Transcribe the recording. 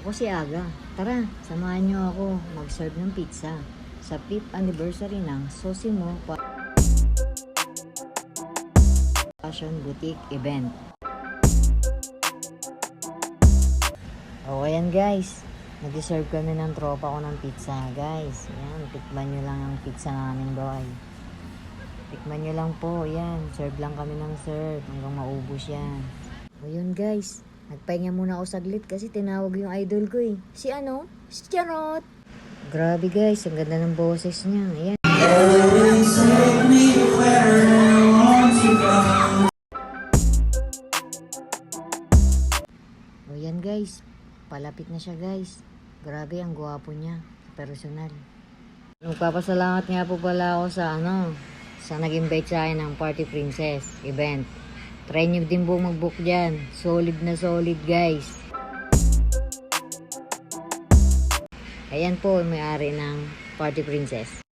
Ako si Aga. Tara, samahan niyo ako mag-serve ng pizza sa 5th anniversary ng Sosimo Fashion Boutique event. O ayan guys, nag-serve kami ng tropa ko ng pizza guys. Ayan, tikman nyo lang ang pizza namin boy. Tikman nyo lang po, yan. Serve lang kami ng serve hanggang maubos yan. O yun guys, nagpahinga muna ako saglit kasi tinawag yung idol ko eh. Si ano? Si Charot. Grabe guys, ang ganda ng boses niya. Ayan. O yan guys, palapit na siya guys. Grabe, ang gwapo niya. Personal. Magpapasalamat nga po pala ako sa nag-invite sa akin ng Party Princess event. Try nyo din po mag-book dyan. Solid na solid guys. Ayan po, may-ari ng Party Princess.